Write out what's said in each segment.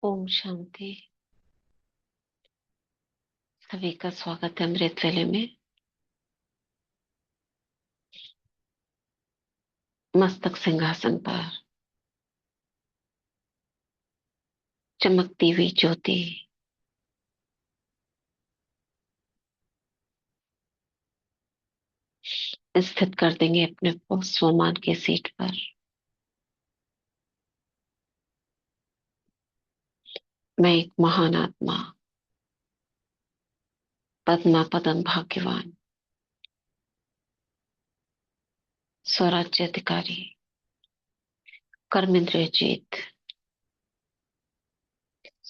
ओम शांति। सभी का स्वागत है अमृत वेले में। मस्तक सिंहासन पर चमकती हुई ज्योति स्थित कर देंगे अपने को स्वमान के सीट पर। मैं एक महान आत्मा, पद्मा पदम भाग्यवान, स्वराज्य अधिकारी, कर्मेंद्रिय जीत,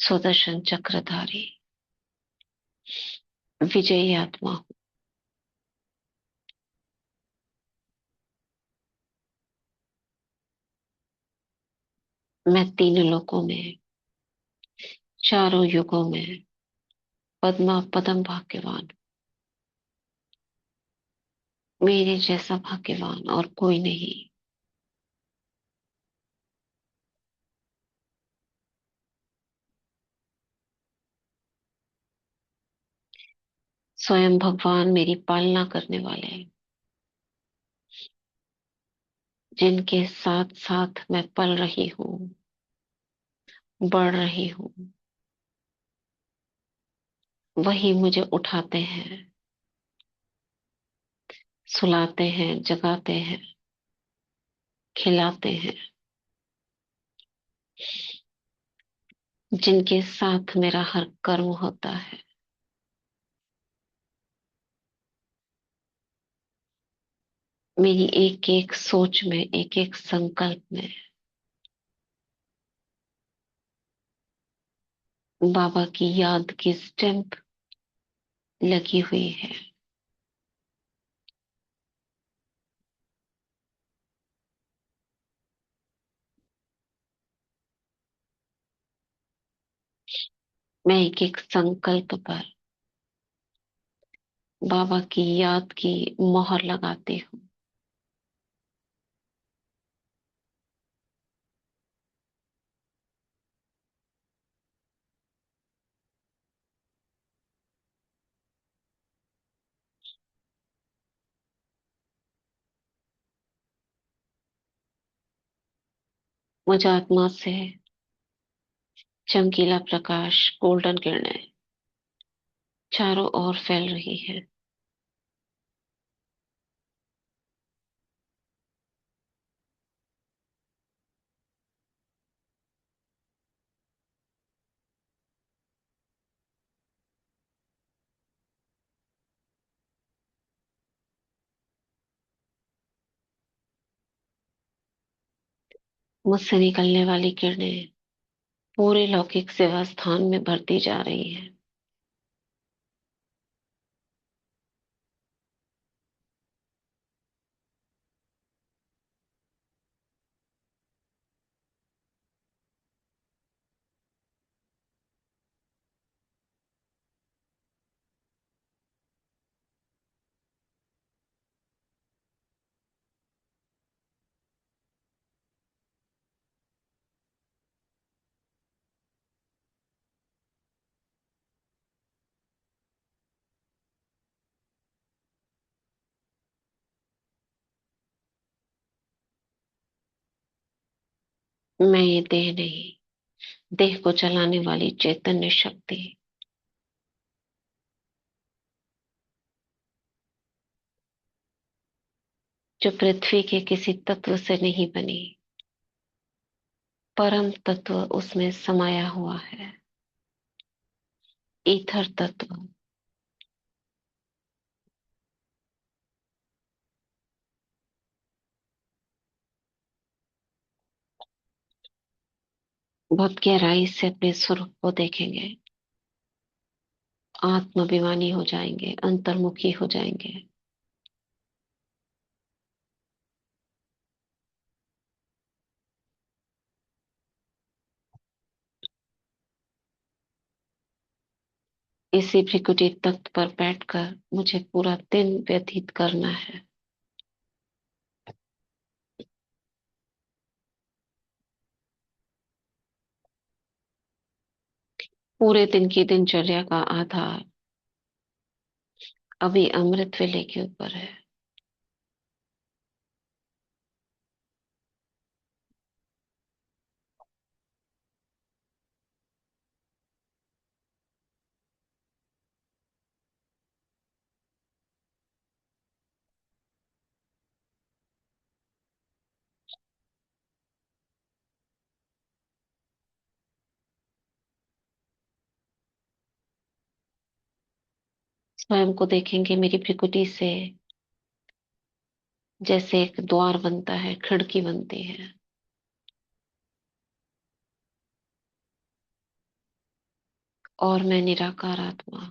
स्वदर्शन चक्रधारी, विजयी आत्मा हूँ। मैं तीन लोकों में, चारों युगों में पद्मा पदम भाग्यवान। मेरे जैसा भाग्यवान और कोई नहीं। स्वयं भगवान मेरी पालना करने वाले हैं, जिनके साथ साथ मैं पल रही हूँ, बढ़ रही हूँ। वही मुझे उठाते हैं, सुलाते हैं, जगाते हैं, खिलाते हैं। जिनके साथ मेरा हर कर्म होता है। मेरी एक एक सोच में, एक एक संकल्प में बाबा की याद की स्टैंप लगी हुई है। मैं एक एक संकल्प पर बाबा की याद की मोहर लगाती हूँ। मुझ आत्मा से चमकीला प्रकाश, गोल्डन किरणें चारों ओर फैल रही है। मुझसे निकलने वाली किरणें पूरे लौकिक सेवा स्थान में भरती जा रही है। मैं ये देह नहीं, देह को चलाने वाली चैतन्य शक्ति, जो पृथ्वी के किसी तत्व से नहीं बनी, परम तत्व उसमें समाया हुआ है। ईथर तत्व। बहुत गहराई से अपने स्वरूप को देखेंगे, आत्माभिमानी हो जाएंगे, अंतर्मुखी हो जाएंगे। इसी भ्रिकुटी तख्त पर बैठकर मुझे पूरा दिन व्यतीत करना है। पूरे दिन की दिनचर्या का आधार अभी अमृत वेले के ऊपर है। स्वयं को देखेंगे मेरी भृकुटी से, जैसे एक द्वार बनता है, खिड़की बनती है। और मैं निराकार आत्मा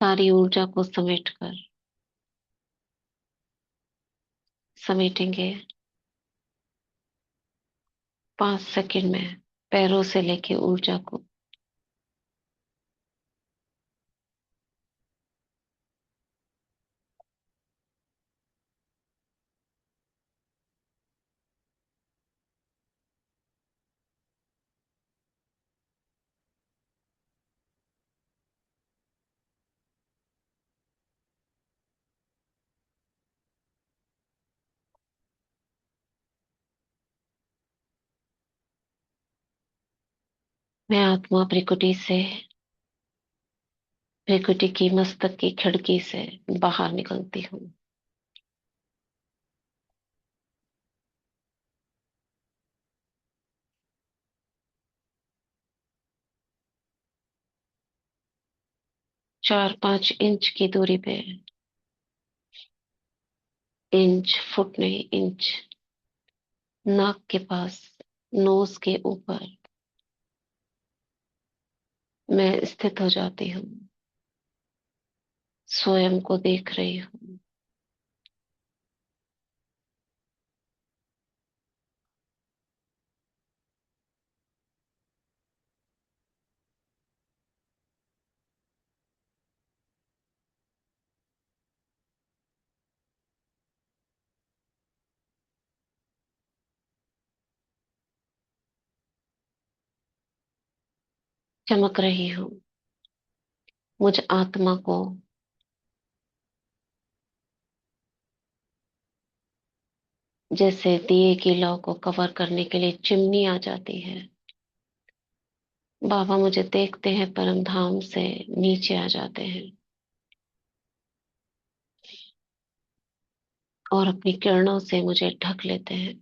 सारी ऊर्जा को समेटेंगे 5 सेकंड में, पैरों से लेके ऊर्जा को। मैं आत्मा भृकुटी से, भृकुटी की मस्तक की खिड़की से बाहर निकलती हूँ। 4-5 इंच की दूरी पे, इंच, फुट नहीं, इंच, नाक के पास, नोज के ऊपर मैं स्थित हो जाती हूँ। स्वयं को देख रही हूँ। चमक रही हूँ। मुझ आत्मा को जैसे दिए की लौ को कवर करने के लिए चिमनी आ जाती है, बाबा मुझे देखते हैं, परम धाम से नीचे आ जाते हैं और अपनी किरणों से मुझे ढक लेते हैं।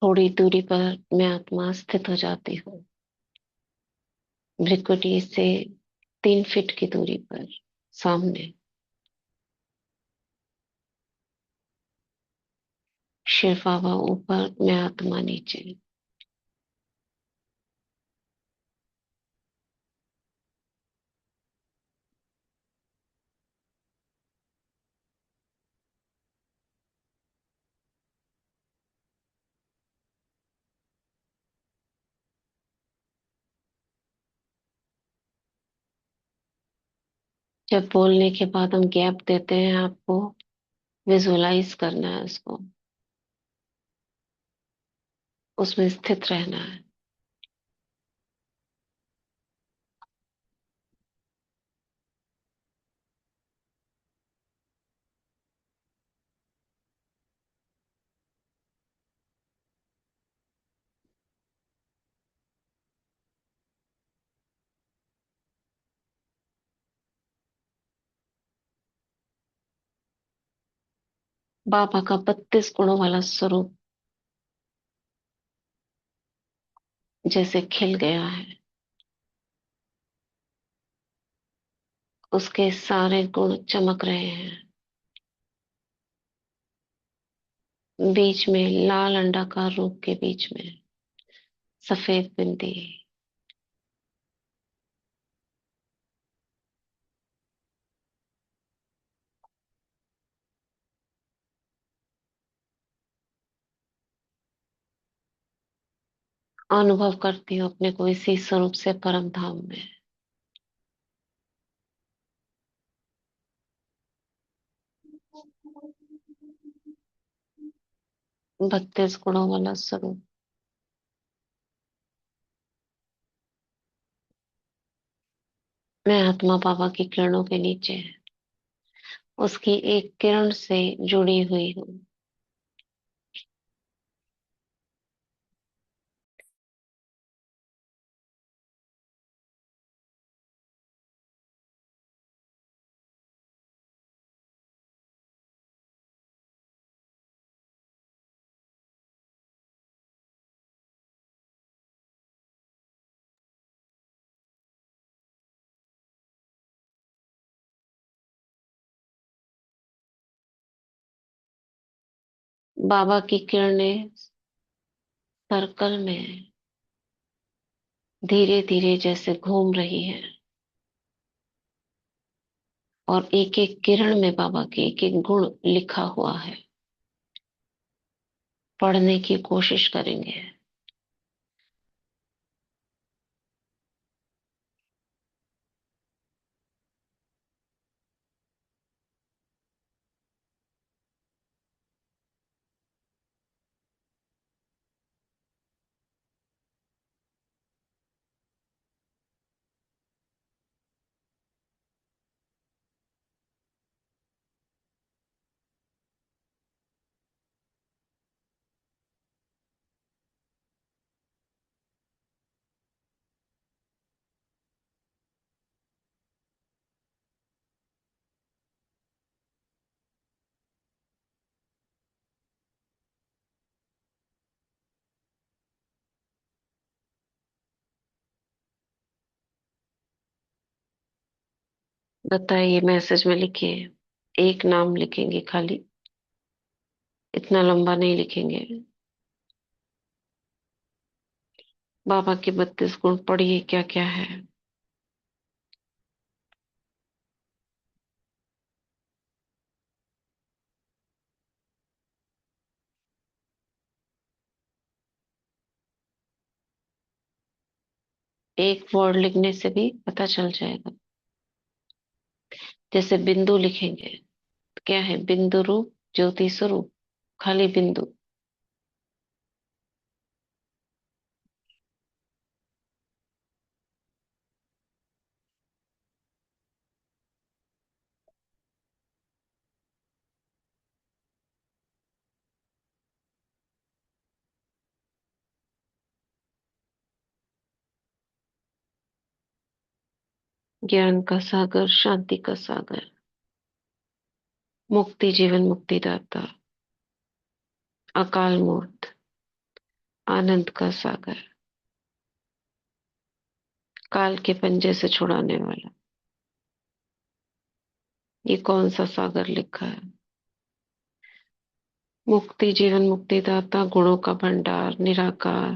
थोड़ी दूरी पर मैं आत्मा स्थित हो जाती हूँ, भृकुटी से 3 फीट की दूरी पर सामने। शिव बाबा ऊपर, मैं आत्मा नीचे। जब बोलने के बाद हम गैप देते हैं, आपको विजुअलाइज करना है उसको, उसमें स्थित रहना है। बाबा का 32 गुणों वाला स्वरूप जैसे खिल गया है, उसके सारे गुण चमक रहे हैं। बीच में लाल अंडाकार रूप के बीच में सफेद बिंदी। अनुभव करती हूँ अपने को इसी स्वरूप से परम धाम में। 32 गुणों वाला स्वरूप। मैं आत्मा बाबा की किरणों के नीचे है, उसकी एक किरण से जुड़ी हुई हूँ। बाबा की किरणें सर्कल में धीरे धीरे जैसे घूम रही है, और एक एक किरण में बाबा के एक एक गुण लिखा हुआ है। पढ़ने की कोशिश करेंगे। बताइए, मैसेज में लिखिए। एक नाम लिखेंगे खाली, इतना लंबा नहीं लिखेंगे। बाबा के 32 गुण पढ़िए, क्या क्या है। एक वर्ड लिखने से भी पता चल जाएगा। जैसे बिंदु लिखेंगे, तो क्या है? बिंदु रूप ज्योति स्वरूप, खाली बिंदु। ज्ञान का सागर, शांति का सागर, मुक्ति जीवन मुक्तिदाता, अकाल मूर्त, आनंद का सागर, काल के पंजे से छुड़ाने वाला। ये कौन सा सागर लिखा है? मुक्ति जीवन मुक्तिदाता, गुणों का भंडार, निराकार,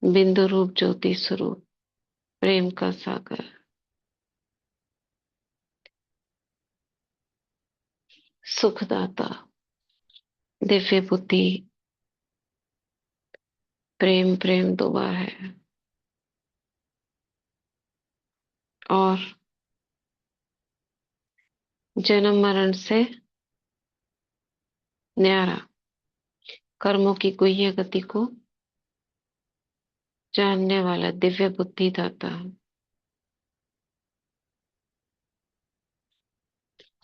बिंदु रूप ज्योति स्वरूप, प्रेम का सागर, सुखदाता, दिव्य बुद्धि। प्रेम प्रेम 2 बार है। और जन्म मरण से न्यारा, कर्मों की गुह्य गति को जानने वाला, दिव्य बुद्धि दाता,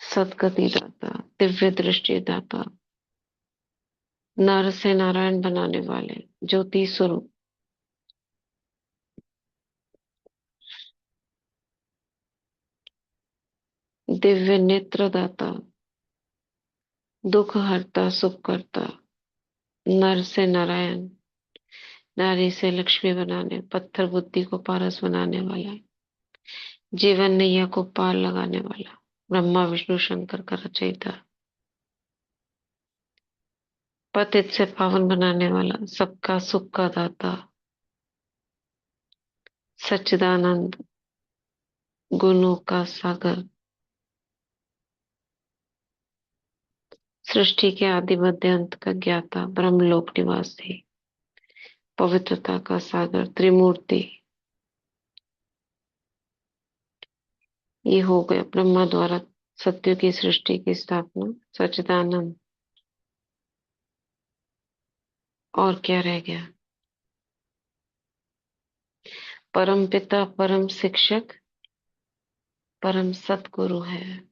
सदगति दाता, दिव्य दृष्टि दाता, नर से नारायण बनाने वाले, ज्योति स्वरूप, दिव्य नेत्र दाता, दुख हरता सुख करता, नर से नारायण, नारी से लक्ष्मी बनाने, पत्थर बुद्धि को पारस बनाने वाला, जीवन नैया को पार लगाने वाला, ब्रह्मा विष्णु शंकर का रचयिता, पतित से पावन बनाने वाला, सबका सुख का दाता, सच्चिदानंद, गुणों का सागर, सृष्टि के आदि मध्य अंत का ज्ञाता, ब्रह्मलोक निवासी, पवित्रता का सागर, त्रिमूर्ति। ये हो गया ब्रह्मा द्वारा सत्य की सृष्टि की स्थापना, सच्चिदानंद। और क्या रह गया? परम पिता, परम शिक्षक, परम सतगुरु है।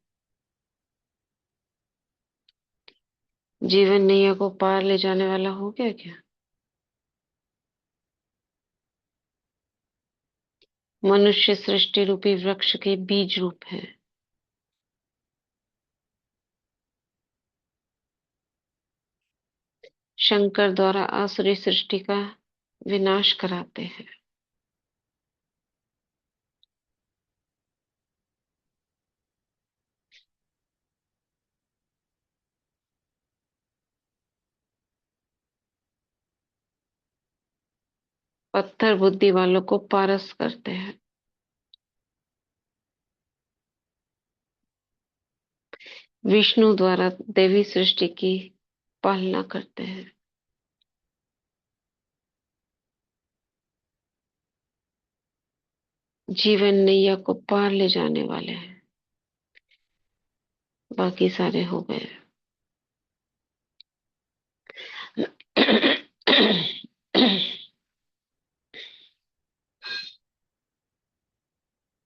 जीवन नैया को पार ले जाने वाला हो गया क्या? मनुष्य सृष्टि रूपी वृक्ष के बीज रूप है। शंकर द्वारा आसुरी सृष्टि का विनाश कराते हैं। पत्थर बुद्धि वालों को पारस करते हैं। विष्णु द्वारा देवी सृष्टि की पालना करते हैं। जीवन नैया को पार ले जाने वाले हैं। बाकी सारे हो गए।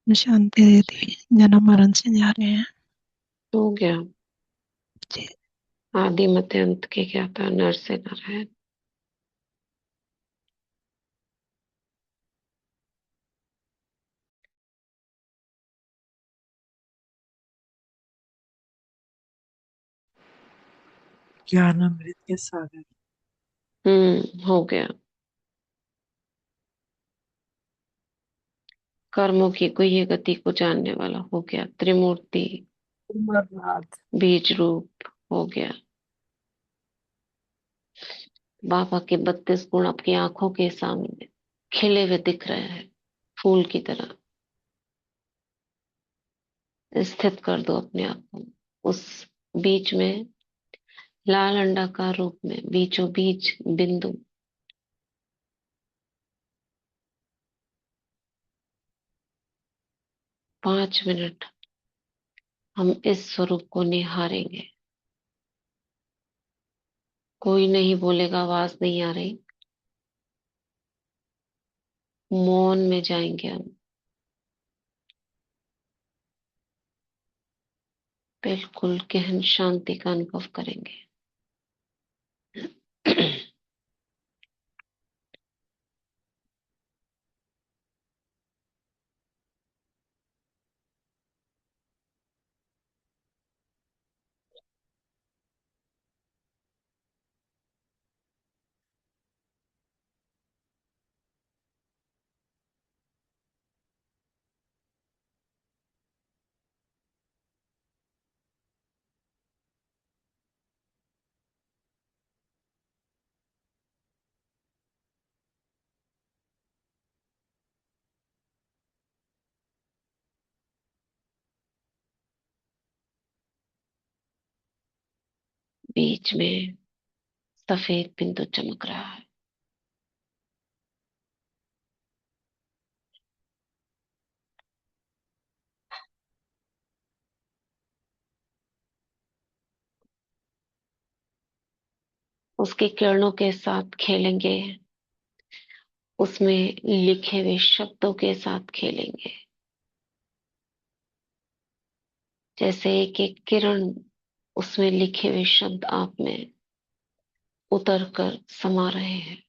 शांति दीदी, जन्म मरण से जा रहे हैं। हो गया। जी। आदि मध्य अंत के क्या था? नर से नारायण। ज्ञान अमृत के सागर। हो गया। कर्मों की गुह्य गति को जानने वाला हो गया, त्रिमूर्ति। अमरनाथ। बीज रूप हो गया। बाबा के 32 गुण आपकी आंखों के सामने खिले हुए दिख रहे हैं, फूल की तरह। स्थित कर दो अपने आप को उस बीच में, लाल अंडाकार रूप में, बीचों बीच बिंदु। 5 मिनट हम इस स्वरूप को निहारेंगे। कोई नहीं बोलेगा, आवाज नहीं आ रही। मौन में जाएंगे हम। बिल्कुल गहन शांति का अनुभव करेंगे। बीच में सफेद बिंदु चमक रहा है। उसकी किरणों के साथ खेलेंगे, उसमें लिखे हुए शब्दों के साथ खेलेंगे। जैसे एक एक किरण, उसमें लिखे हुए शब्द आप में उतर कर समा रहे हैं।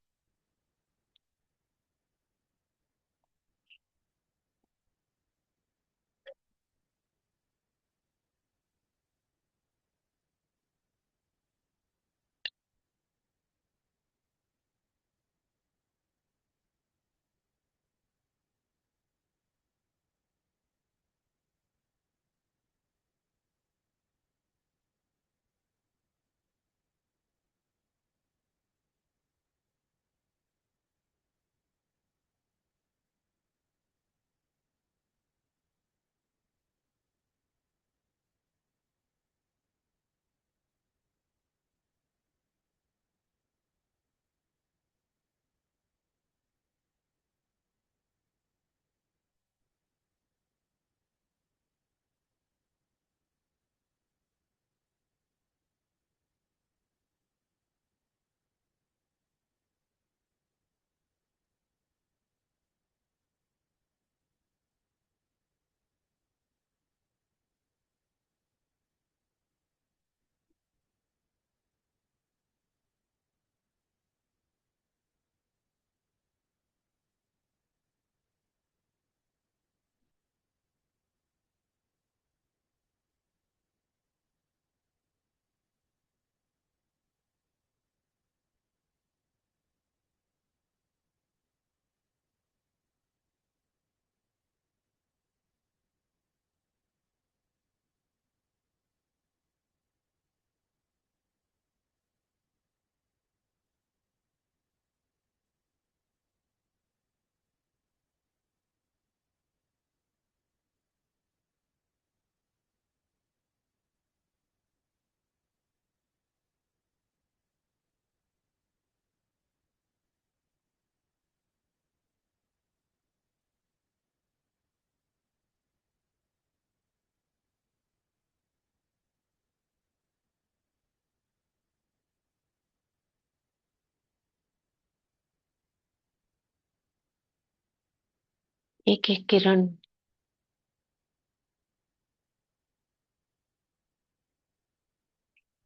एक एक किरण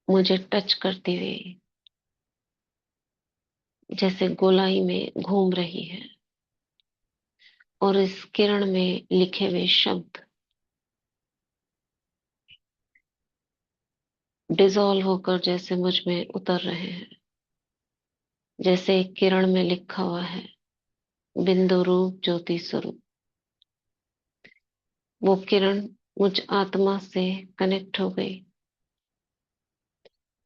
मुझे टच करती हुई जैसे गोलाई में घूम रही है, और इस किरण में लिखे हुए शब्द डिसॉल्व होकर जैसे मुझ में उतर रहे हैं। जैसे एक किरण में लिखा हुआ है, बिंदु रूप ज्योति स्वरूप। वो किरण मुझ आत्मा से कनेक्ट हो गई।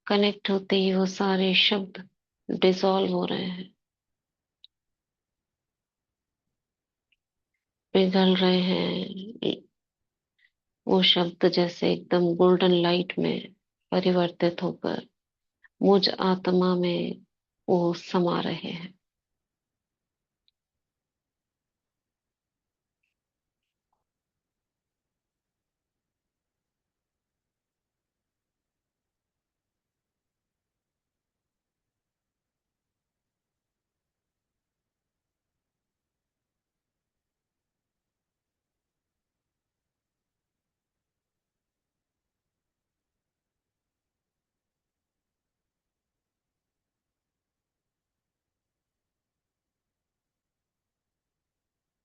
कनेक्ट होते ही वो सारे शब्द डिसॉल्व हो रहे हैं, पिघल रहे हैं। वो शब्द जैसे एकदम गोल्डन लाइट में परिवर्तित होकर मुझ आत्मा में वो समा रहे हैं।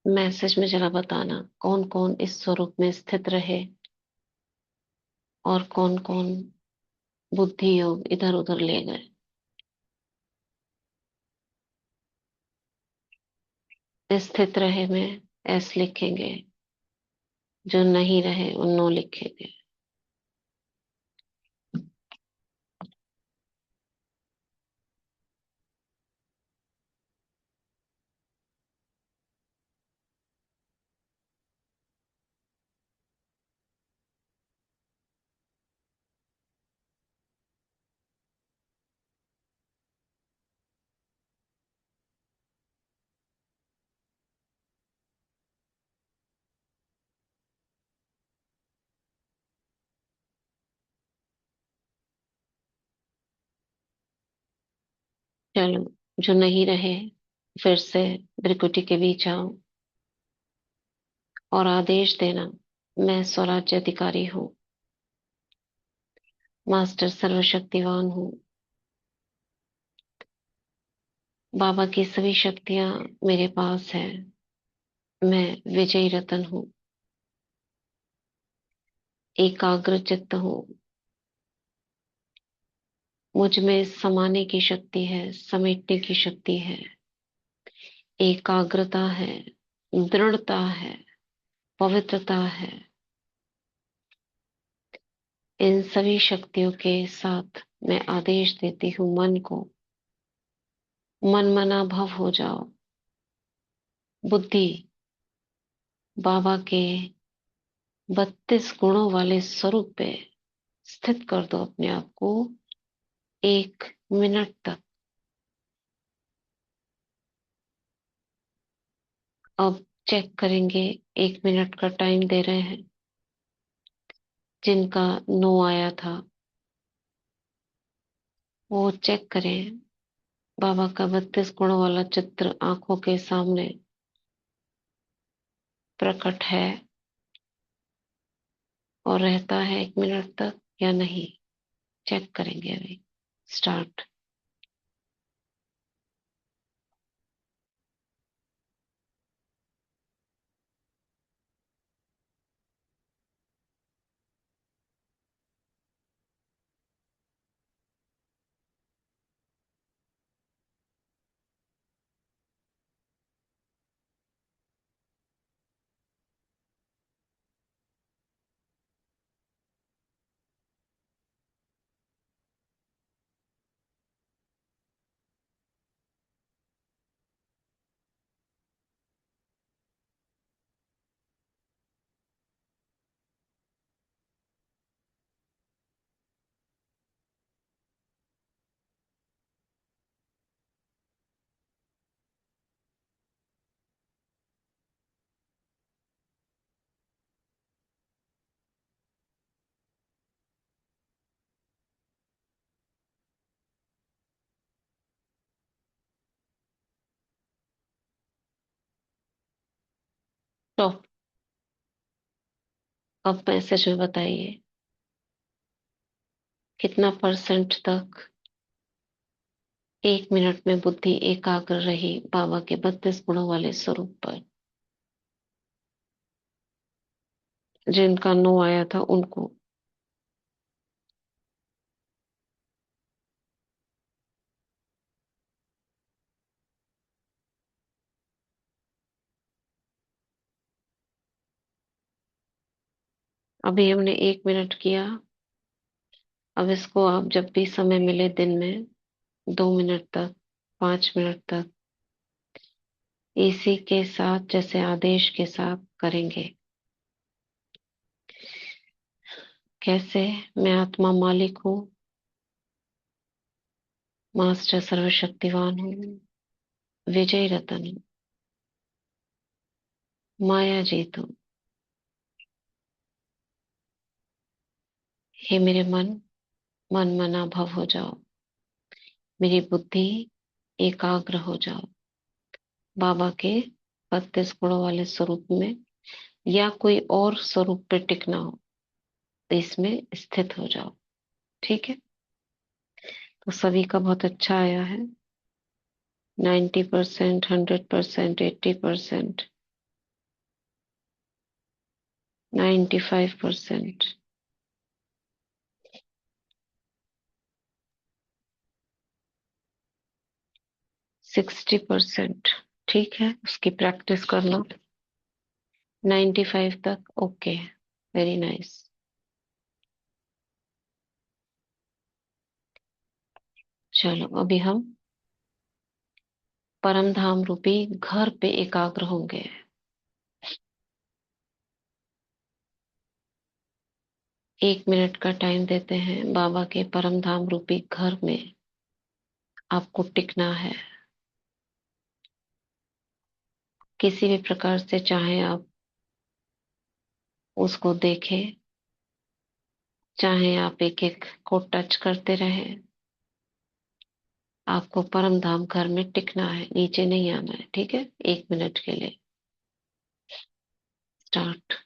मैसेज में जरा बताना कौन कौन इस स्वरूप में स्थित रहे और कौन कौन बुद्धि योग इधर उधर ले गए। स्थित रहे में एस लिखेंगे, जो नहीं रहे वो नो लिखेंगे। चलो, जो नहीं रहे फिर से भ्रिकुटी के बीच आओ और आदेश देना, मैं स्वराज्य अधिकारी हूँ, मास्टर सर्वशक्तिवान हूँ। बाबा की सभी शक्तियां मेरे पास है। मैं विजयी रतन हूँ, एकाग्र चित्त हूँ। मुझ में समाने की शक्ति है, समेटने की शक्ति है, एकाग्रता है, दृढ़ता है, पवित्रता है। इन सभी शक्तियों के साथ मैं आदेश देती हूँ मन को, मन मना भव हो जाओ। बुद्धि, बाबा के 32 गुणों वाले स्वरूप पे स्थित कर दो अपने आप को 1 मिनट तक। अब चेक करेंगे, 1 मिनट का टाइम दे रहे हैं। जिनका नो आया था वो चेक करें, बाबा का 32 गुणों वाला चित्र आंखों के सामने प्रकट है और रहता है 1 मिनट तक या नहीं। चेक करेंगे अभी। स्टार्ट। तो अब मैसेज में बताइए, कितना परसेंट तक 1 मिनट में बुद्धि एकाग्र रही बाबा के 32 गुणों वाले स्वरूप पर। जिनका नो आया था उनको। अभी हमने 1 मिनट किया। अब इसको आप जब भी समय मिले दिन में 2 मिनट तक, 5 मिनट तक इसी के साथ, जैसे आदेश के साथ करेंगे। कैसे? मैं आत्मा मालिक हूँ, मास्टर सर्वशक्तिवान हूँ, विजय रतन हूँ, माया जीत हूँ। हे मेरे मन, मन मना भव हो जाओ, मेरी बुद्धि एकाग्र हो जाओ बाबा के 32 गुणों वाले स्वरूप में, या कोई और स्वरूप पे टिकना हो तो इसमें स्थित हो जाओ। ठीक है? तो सभी का बहुत अच्छा आया है। 90%, 100%, 80%, 95%, 60%। ठीक है, उसकी प्रैक्टिस कर लो। 95 तक ओके, वेरी नाइस। चलो अभी हम परम धाम रूपी घर पे एकाग्र होंगे। 1 मिनट का टाइम देते हैं। बाबा के परम धाम रूपी घर में आपको टिकना है। किसी भी प्रकार से चाहे आप उसको देखें, चाहे आप एक एक को टच करते रहें, आपको परम धाम घर में टिकना है, नीचे नहीं आना है। ठीक है? 1 मिनट के लिए स्टार्ट।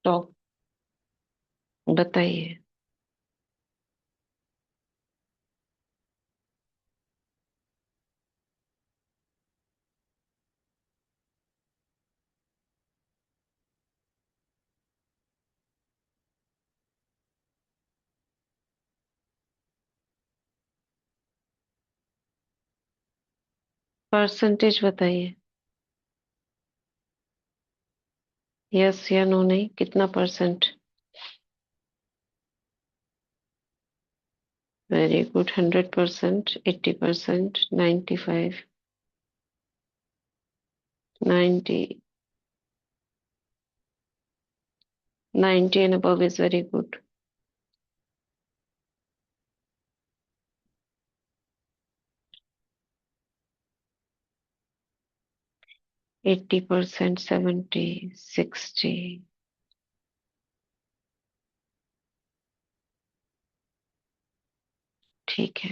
तो बताइए। परसेंटेज बताइए। यस या नो नहीं, कितना percent? Very good. 100%, 80%, 95, 90, 90 and above is very good. Eighty percent, 70, 60। ठीक है।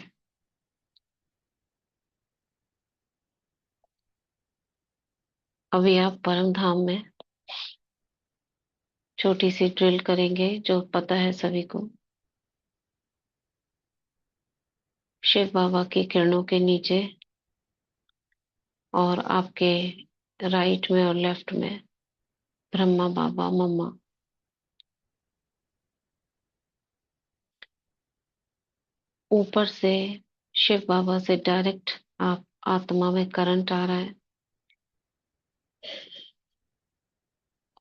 अभी आप परम धाम में छोटी सी ड्रिल करेंगे जो पता है सभी को। शिव बाबा की किरणों के नीचे और आपके राइट में और लेफ्ट में ब्रह्मा बाबा, मम्मा। ऊपर से शिव बाबा से डायरेक्ट आप आत्मा में करंट आ रहा है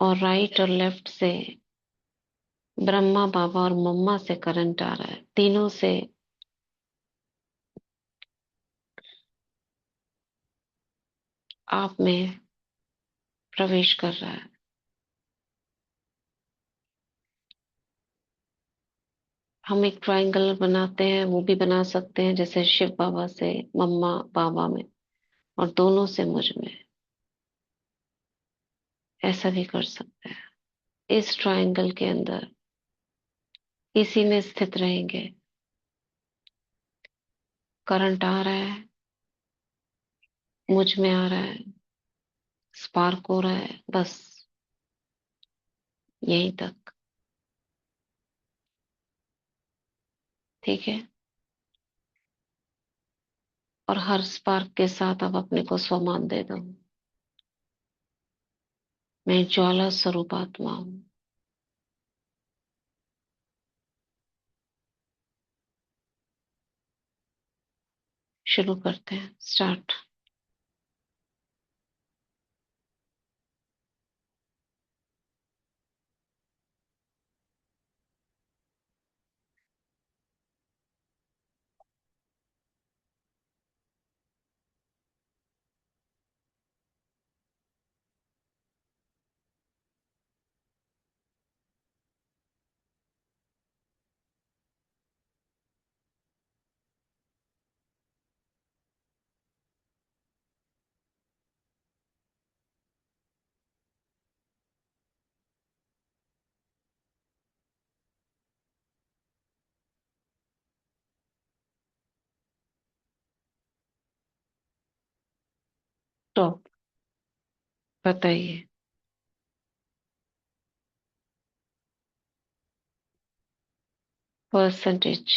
और राइट और लेफ्ट से ब्रह्मा बाबा और मम्मा से करंट आ रहा है। तीनों से आप में प्रवेश कर रहा है। हम एक ट्रायंगल बनाते हैं, वो भी बना सकते हैं, जैसे शिव बाबा से मम्मा बाबा में और दोनों से मुझ में। ऐसा भी कर सकते हैं। इस ट्रायंगल के अंदर इसी में स्थित रहेंगे। करंट आ रहा है, मुझ में आ रहा है, स्पार्क हो रहा है, बस यहीं तक। ठीक है। और हर स्पार्क के साथ आप अपने को स्वमान दे दो। मैं ज्वाला स्वरूप आत्मा हूं। शुरू करते हैं। स्टार्ट। स्टॉप। बताइए। परसेंटेज।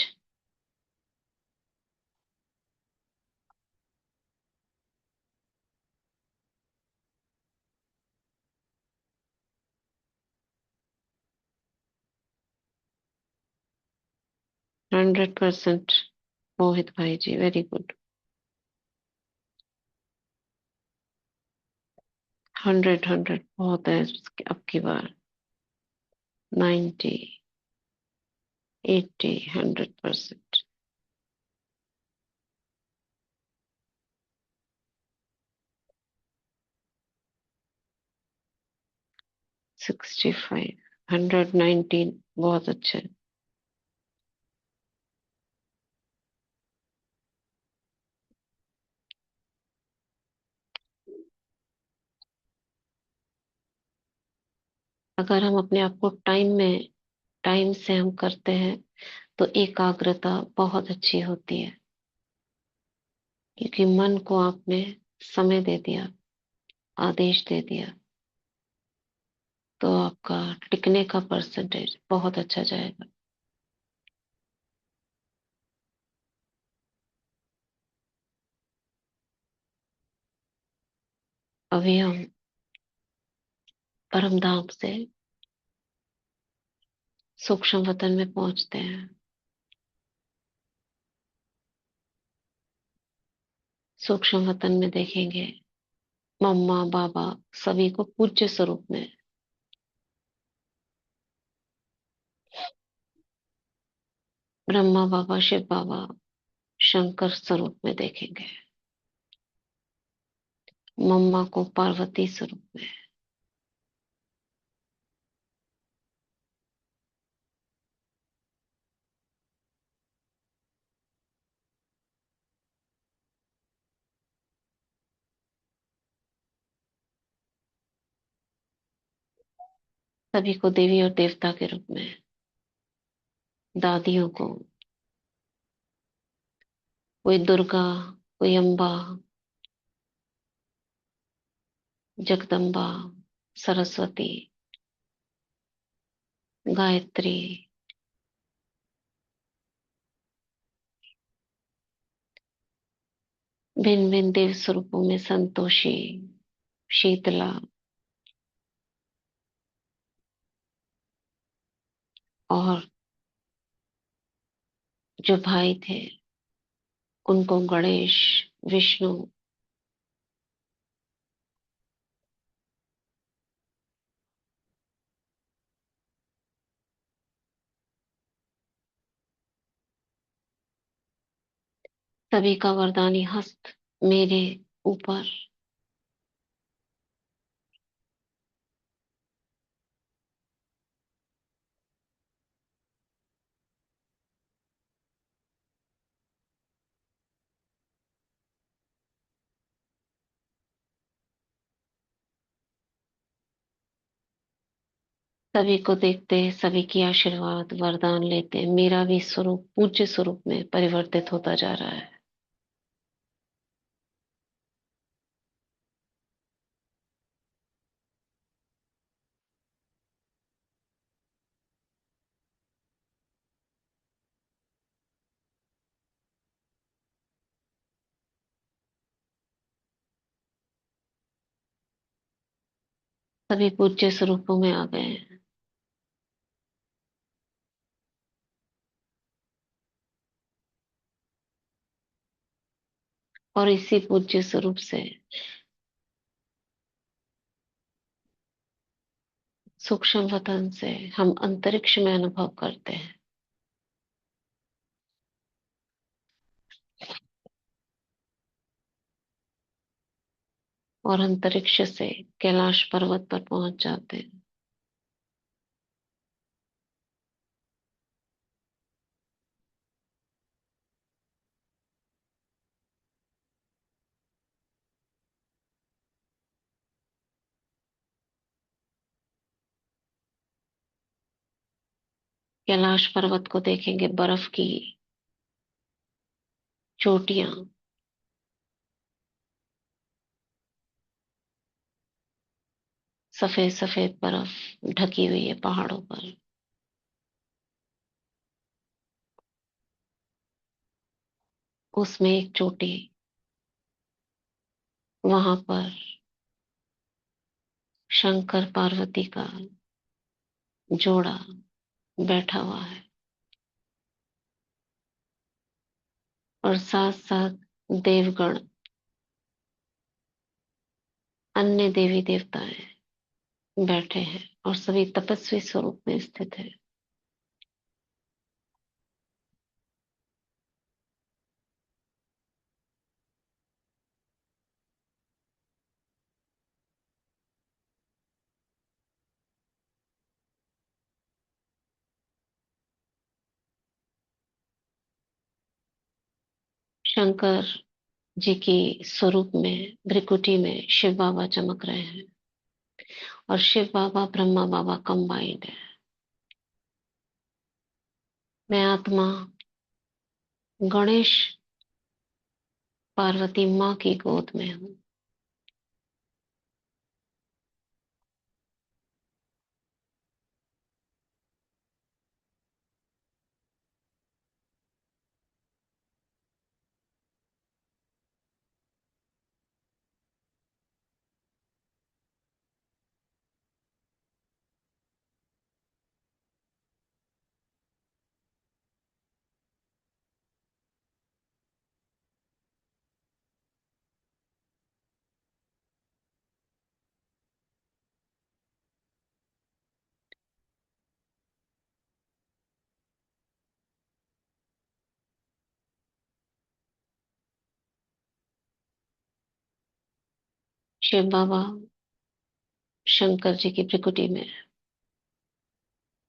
100%। मोहित भाई जी, वेरी गुड। 100 बहुत है अब की बार। 90, 80, 100%। 65, 119 बहुत अच्छे। अगर हम अपने आप को टाइम से हम करते हैं तो एकाग्रता बहुत अच्छी होती है, क्योंकि मन को आपने समय दे दिया, आदेश दे दिया, तो आपका टिकने का परसेंटेज बहुत अच्छा जाएगा। अभी हम परम धाम से सूक्ष्म वतन में पहुंचते हैं। सूक्ष्म वतन में देखेंगे मम्मा बाबा सभी को पूज्य स्वरूप में, ब्रह्मा बाबा शिव बाबा शंकर स्वरूप में देखेंगे, मम्मा को पार्वती स्वरूप में, सभी को देवी और देवता के रूप में, दादियों को कोई दुर्गा, कोई अम्बा, जगदम्बा, सरस्वती, गायत्री, भिन्न भिन्न देव स्वरूपों में संतोषी, शीतला, और जो भाई थे उनको गणेश, विष्णु, सभी का वरदानी हस्त मेरे ऊपर। सभी को देखते, सभी की आशीर्वाद वरदान लेते, मेरा भी स्वरूप पूज्य स्वरूप में परिवर्तित होता जा रहा है। सभी पूज्य स्वरूपों में आ गए हैं। और इसी पूज्य स्वरूप से सूक्ष्म वतन से हम अंतरिक्ष में अनुभव करते हैं। और अंतरिक्ष से कैलाश पर्वत पर पहुंच जाते हैं। कैलाश पर्वत को देखेंगे, बर्फ की चोटियां, सफेद सफेद बर्फ ढकी हुई है पहाड़ों पर। उसमें एक चोटी, वहां पर शंकर पार्वती का जोड़ा बैठा हुआ है। और साथ साथ देवगण, अन्य देवी देवताएं बैठे हैं, और सभी तपस्वी स्वरूप में स्थित है। शंकर जी की स्वरूप में भ्रिकुटी में शिव बाबा चमक रहे हैं। और शिव बाबा ब्रह्मा बाबा कंबाइंड है। मैं आत्मा गणेश पार्वती माँ की गोद में हूँ। शिव बाबा शंकर जी की भ्रिकुटी में,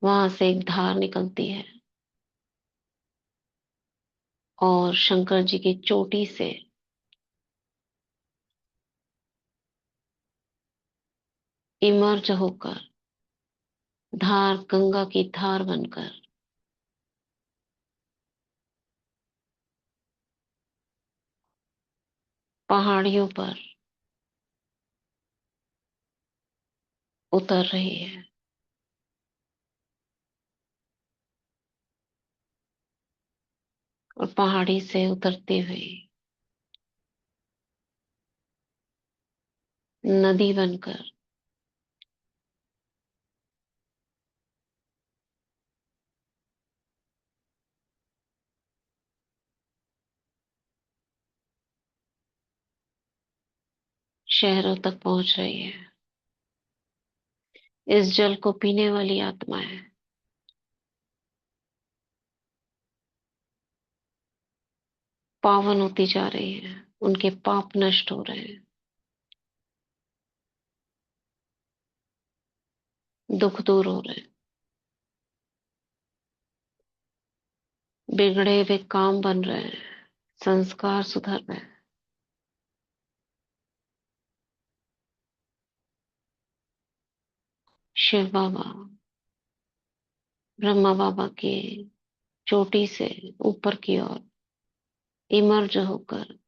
वहां से एक धार निकलती है और शंकर जी की चोटी से इमर्ज होकर धार गंगा की धार बनकर पहाड़ियों पर उतर रही है। और पहाड़ी से उतरती हुई नदी बनकर शहरों तक पहुंच रही है। इस जल को पीने वाली आत्माएं पावन होती जा रही है, उनके पाप नष्ट हो रहे हैं, दुख दूर हो रहे हैं, बिगड़े हुए काम बन रहे हैं, संस्कार सुधर रहे हैं। शिव बाबा, ब्रह्मा बाबा की चोटी से ऊपर की ओर इमर्ज होकर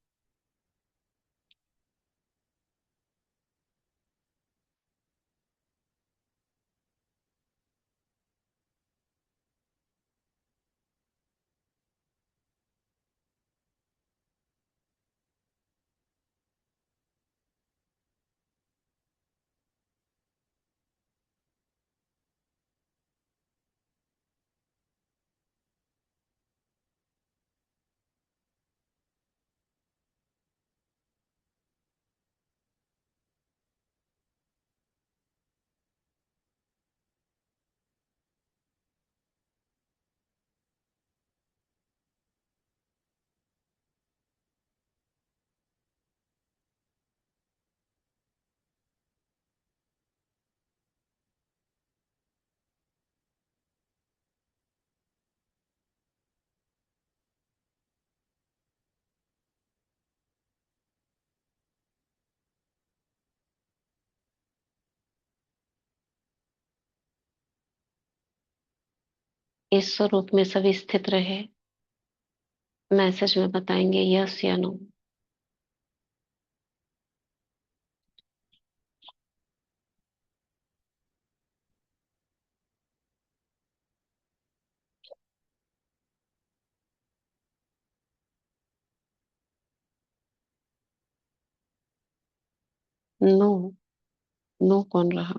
इस स्वरूप में सभी स्थित रहे। मैसेज में बताएंगे यस या नो। नो। नो कौन रहा?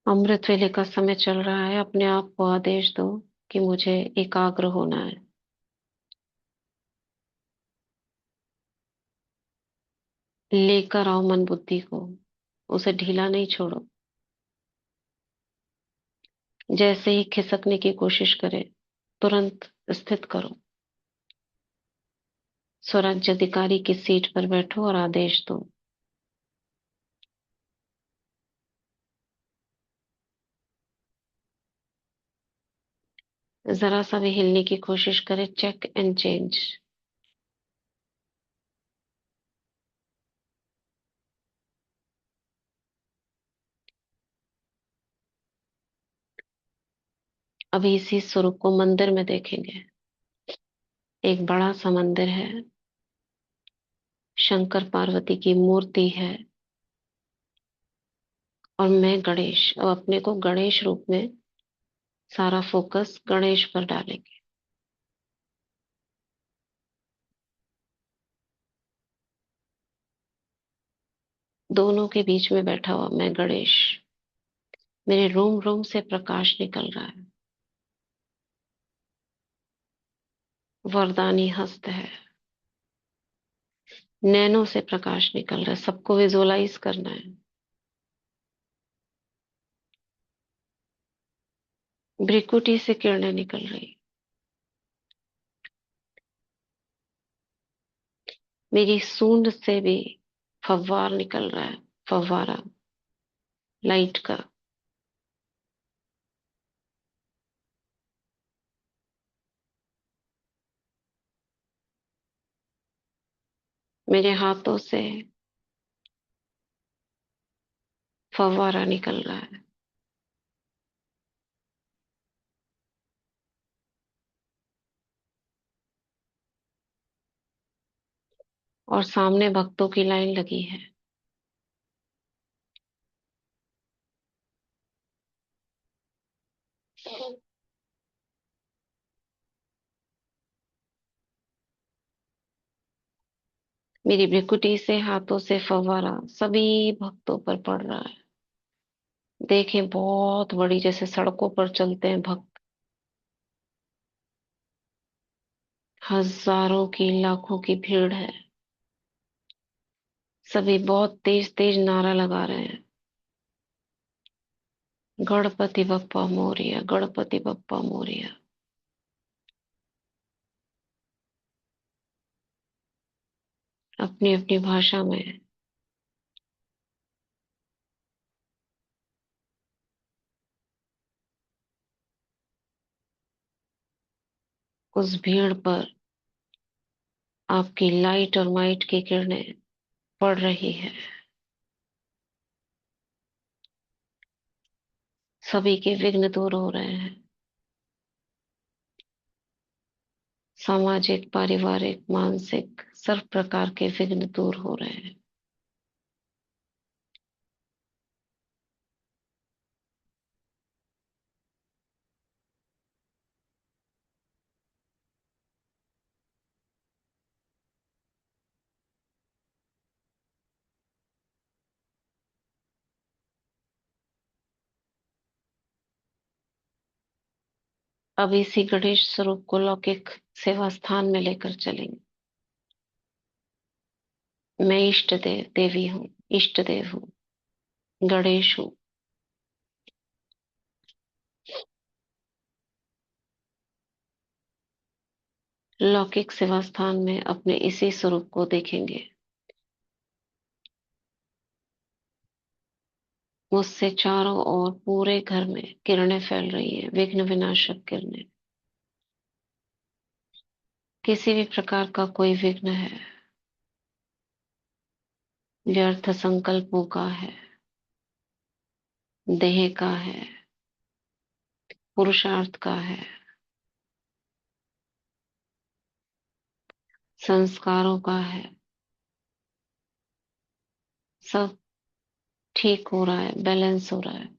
अमृत वेले का समय चल रहा है, अपने आप को आदेश दो कि मुझे एकाग्र होना है। लेकर आओ मन बुद्धि को, उसे ढीला नहीं छोड़ो। जैसे ही खिसकने की कोशिश करे, तुरंत स्थित करो। स्वराज्य अधिकारी की सीट पर बैठो और आदेश दो। जरा सा भी हिलने की कोशिश करे, चेक एंड चेंज। अभी इसी स्वरूप को मंदिर में देखेंगे। एक बड़ा सा मंदिर है, शंकर पार्वती की मूर्ति है, और मैं गणेश। अब अपने को गणेश रूप में सारा फोकस गणेश पर डालेंगे। दोनों के बीच में बैठा हुआ मैं गणेश। मेरे रोम रोम से प्रकाश निकल रहा है। वरदानी हस्त है, नैनो से प्रकाश निकल रहा है। सबको विजुअलाइज करना है। भ्रिकुटी से किरणें निकल रही। मेरी सूंड से भी फव्वार निकल रहा है, फव्वारा लाइट का। मेरे हाथों से फव्वारा निकल रहा है। और सामने भक्तों की लाइन लगी है। मेरी भ्रिकुटी से, हाथों से फव्वारा सभी भक्तों पर पड़ रहा है। देखें, बहुत बड़ी, जैसे सड़कों पर चलते हैं भक्त, हजारों की लाखों की भीड़ है। सभी बहुत तेज तेज नारा लगा रहे हैं, गणपति बप्पा मोरिया, गणपति बप्पा मोरिया। अपनी अपनी भाषा में। उस भीड़ पर आपकी लाइट और माइट की किरणें पड़ रही है। सभी के विघ्न दूर हो रहे हैं। सामाजिक, पारिवारिक, मानसिक सब प्रकार के विघ्न दूर हो रहे हैं। अब इसी गणेश स्वरूप को लौकिक सेवा स्थान में लेकर चलेंगे। मैं इष्ट देव देवी हूँ, इष्ट देव हूँ, गणेश हूँ। लौकिक सेवा स्थान में अपने इसी स्वरूप को देखेंगे। मुझसे चारों ओर पूरे घर में किरणें फैल रही हैं, विघ्न विनाशक किरणें। किसी भी प्रकार का कोई विघ्न है, व्यर्थ संकल्पों का है, देह का है, पुरुषार्थ का है, संस्कारों का है, सब ठीक हो रहा है, बैलेंस हो रहा है।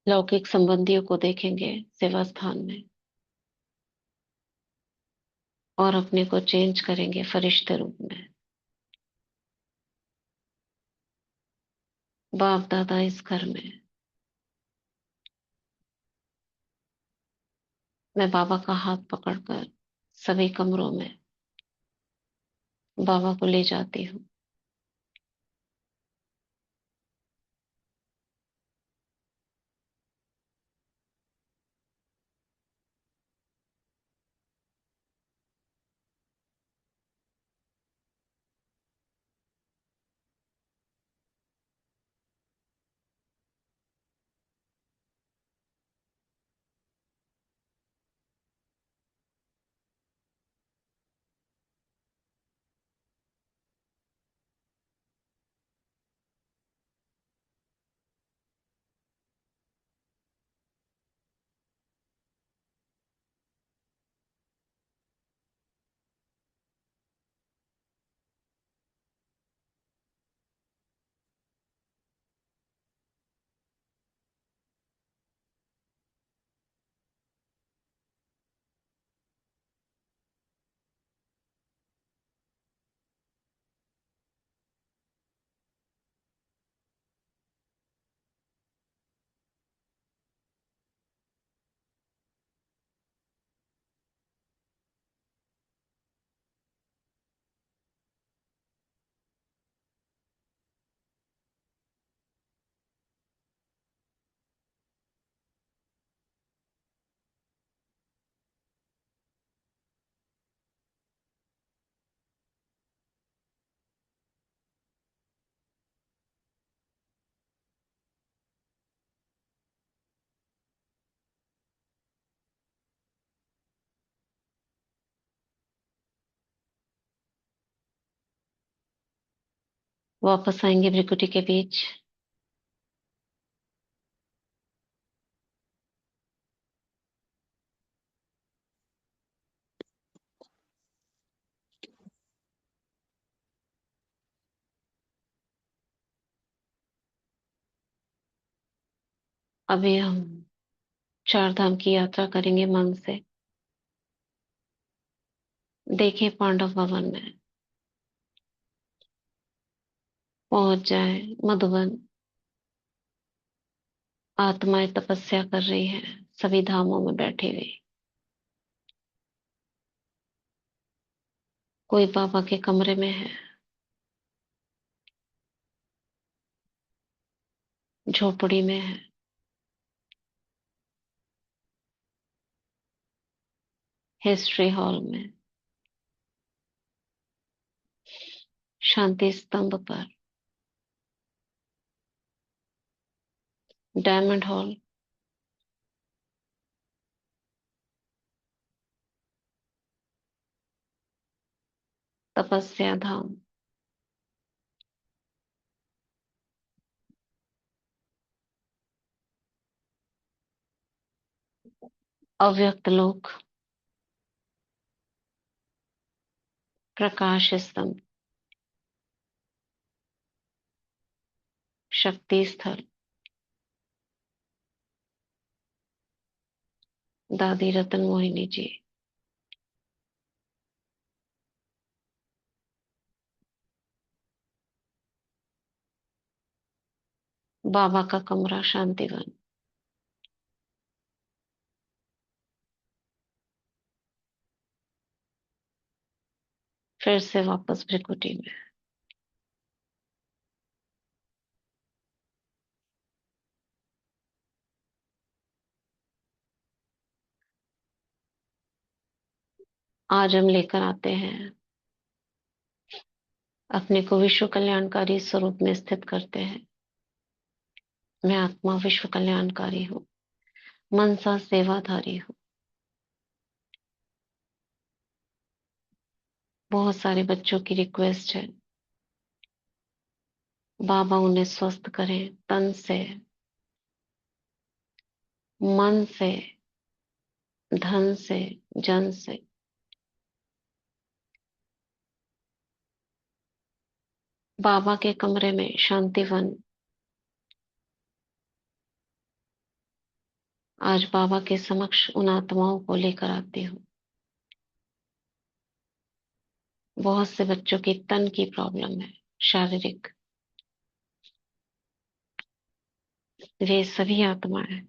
लौकिक संबंधियों को देखेंगे सेवा स्थान में, और अपने को चेंज करेंगे फरिश्ते रूप में। बाप दादा इस घर में, मैं बाबा का हाथ पकड़कर सभी कमरों में बाबा को ले जाती हूँ। वापस आएंगे भ्रिकुटी के बीच। अभी हम चार धाम की यात्रा करेंगे मन से। देखें पांडव भवन में पहुंच जाए। मधुबन आत्माएं तपस्या कर रही हैं, सभी धामों में बैठी हुई। कोई बाबा के कमरे में है, झोपड़ी में है, हिस्ट्री हॉल में, शांति स्तंभ पर, डायमंड हॉल, तपस्या धाम, अव्यक्त लोक, प्रकाश स्तंभ, शक्ति स्थल, दादी रतन मोहिनी जी, बाबा का कमरा शांतिवन। फिर से वापस भ्रिकुटी में। आज हम लेकर आते हैं, अपने को विश्व कल्याणकारी स्वरूप में स्थित करते हैं। मैं आत्मा विश्व कल्याणकारी हूँ, मनसा सेवाधारी हूँ। बहुत सारे बच्चों की रिक्वेस्ट है, बाबा उन्हें स्वस्थ करें, तन से, मन से, धन से, जन से। बाबा के कमरे में शांतिवन। आज बाबा के समक्ष उन आत्माओं को लेकर आती हूँ। बहुत से बच्चों की तन की प्रॉब्लम है, शारीरिक। वे सभी आत्माएं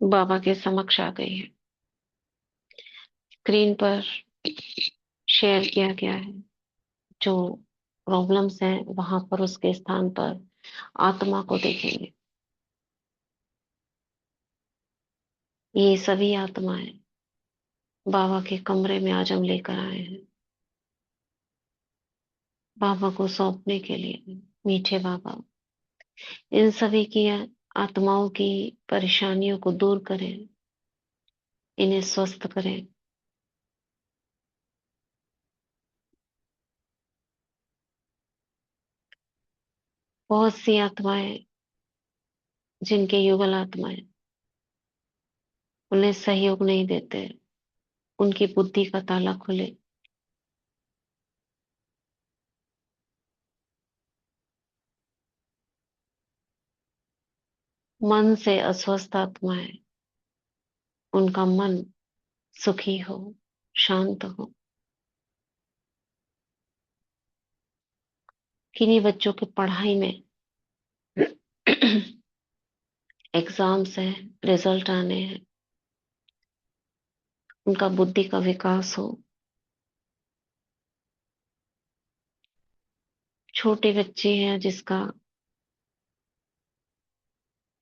बाबा के समक्ष आ गई है। स्क्रीन पर शेयर किया गया है। जो प्रॉब्लम्स हैं वहां पर उसके स्थान पर आत्मा को देखेंगे। ये सभी आत्माएं बाबा के कमरे में आज हम लेकर आए हैं, बाबा को सौंपने के लिए। मीठे बाबा इन सभी की आत्माओं की परेशानियों को दूर करें, इन्हें स्वस्थ करें। बहुत सी आत्माएं जिनके युगल आत्माएं उन्हें सहयोग नहीं देते, उनकी बुद्धि का ताला खुले। मन से अस्वस्थ आत्माएं, उनका मन सुखी हो, शांत हो। किन्हीं बच्चों की पढ़ाई में एग्जाम्स हैं, रिजल्ट आने हैं, उनका बुद्धि का विकास हो। छोटे बच्चे हैं जिसका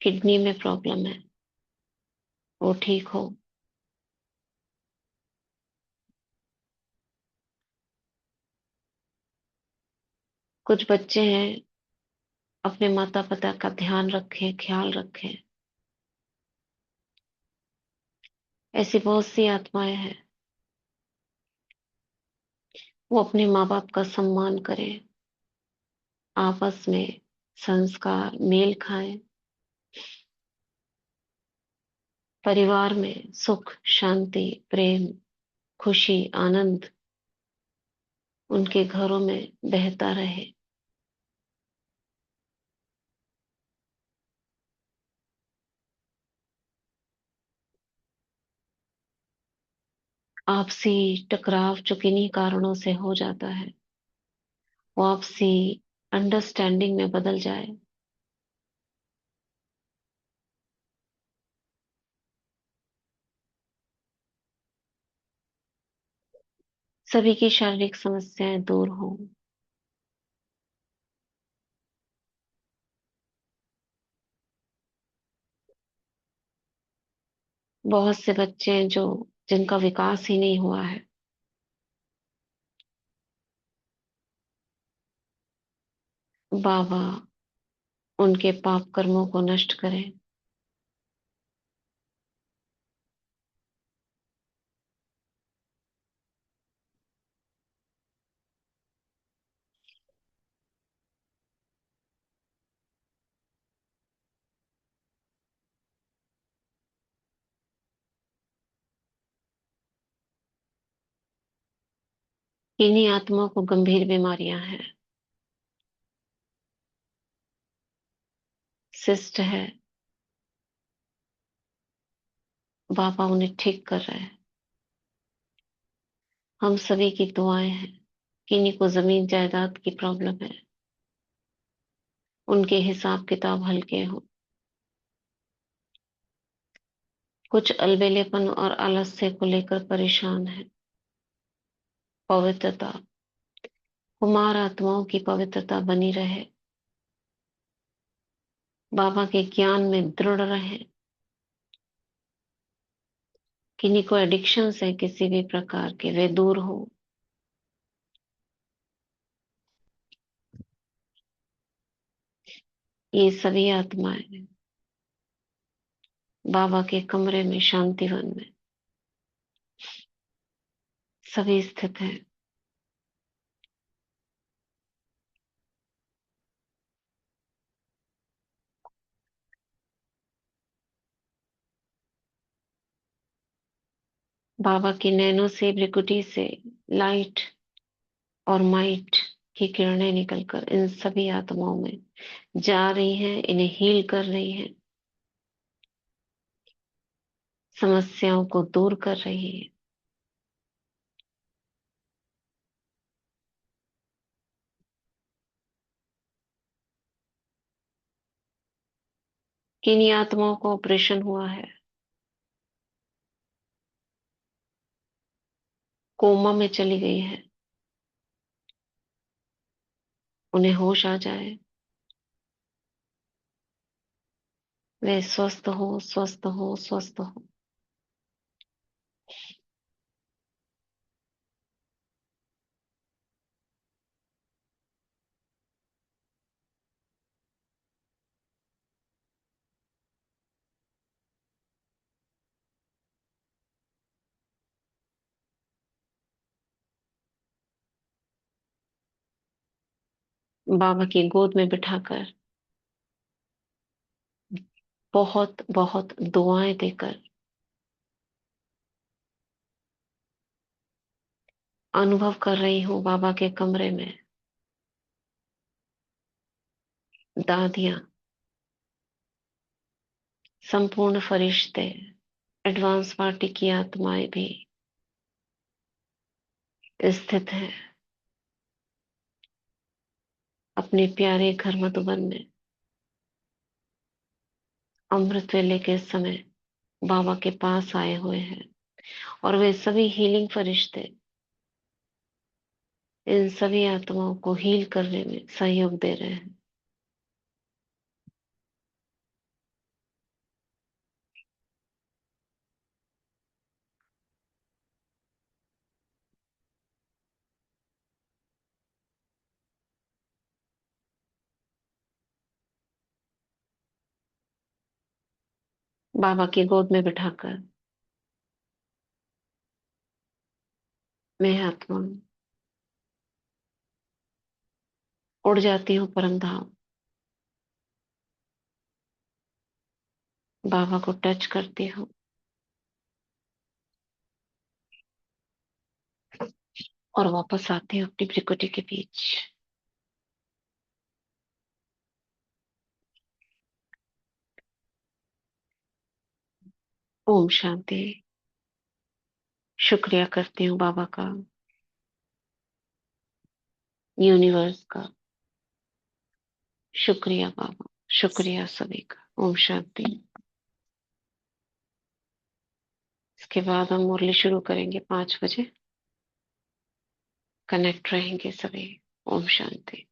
किडनी में प्रॉब्लम है, वो ठीक हो। कुछ बच्चे हैं, अपने माता पिता का ध्यान रखें, ख्याल रखें। ऐसी बहुत सी आत्माएं हैं, वो अपने माँ बाप का सम्मान करें, आपस में संस्कार मेल खाएं, परिवार में सुख शांति प्रेम खुशी आनंद उनके घरों में बहता रहे। आपसी टकराव जो किन्हीं कारणों से हो जाता है, वो आपसी अंडरस्टैंडिंग में बदल जाए। सभी की शारीरिक समस्याएं दूर हों। बहुत से बच्चे हैं जो जिनका विकास ही नहीं हुआ है, बाबा उनके पाप कर्मों को नष्ट करें। इन्हीं आत्माओं को गंभीर बीमारियां हैं, सिस्ट है, बाबा उन्हें ठीक कर रहे हैं। हम सभी की दुआएं हैं। किन्हीं को जमीन जायदाद की प्रॉब्लम है, उनके हिसाब किताब हल्के हों। कुछ अलबेलेपन और आलस्य को लेकर परेशान है। पवित्रता, कुमार आत्माओं की पवित्रता बनी रहे, बाबा के ज्ञान में दृढ़ रहे। किन्हीं को एडिक्शन है किसी भी प्रकार के, वे दूर हो। ये सभी आत्माएं बाबा के कमरे में शांतिवन में सभी स्थित हैं। बाबा की नैनो से भ्रिकुटी से लाइट और माइट की किरणें निकलकर इन सभी आत्माओं में जा रही हैं, इन्हें हील कर रही हैं, समस्याओं को दूर कर रही है। किन्हीं आत्माओं को ऑपरेशन हुआ है, कोमा में चली गई है, उन्हें होश आ जाए, वे स्वस्थ हो स्वस्थ हो स्वस्थ हो। बाबा की गोद में बिठाकर बहुत बहुत दुआएं देकर अनुभव कर रही हूँ बाबा के कमरे में दादियां, संपूर्ण फरिश्ते, एडवांस पार्टी की आत्माएं भी स्थित हैं अपने प्यारे घर मधुबन में। अमृत वेले के समय बाबा के पास आए हुए हैं, और वे सभी हीलिंग फरिश्ते इन सभी आत्माओं को हील करने में सहयोग दे रहे हैं। बाबा की गोद में बिठाकर मैं आत्मा उड़ जाती हूँ परम धाम। बाबा को टच करती हूँ और वापस आती हूँ अपनी भ्रिकुटी के बीच। ओम शांति। शुक्रिया करती हूँ बाबा का, यूनिवर्स का। शुक्रिया बाबा, शुक्रिया सभी का। ओम शांति। इसके बाद हम मुरली शुरू करेंगे 5 बजे। कनेक्ट रहेंगे सभी। ओम शांति।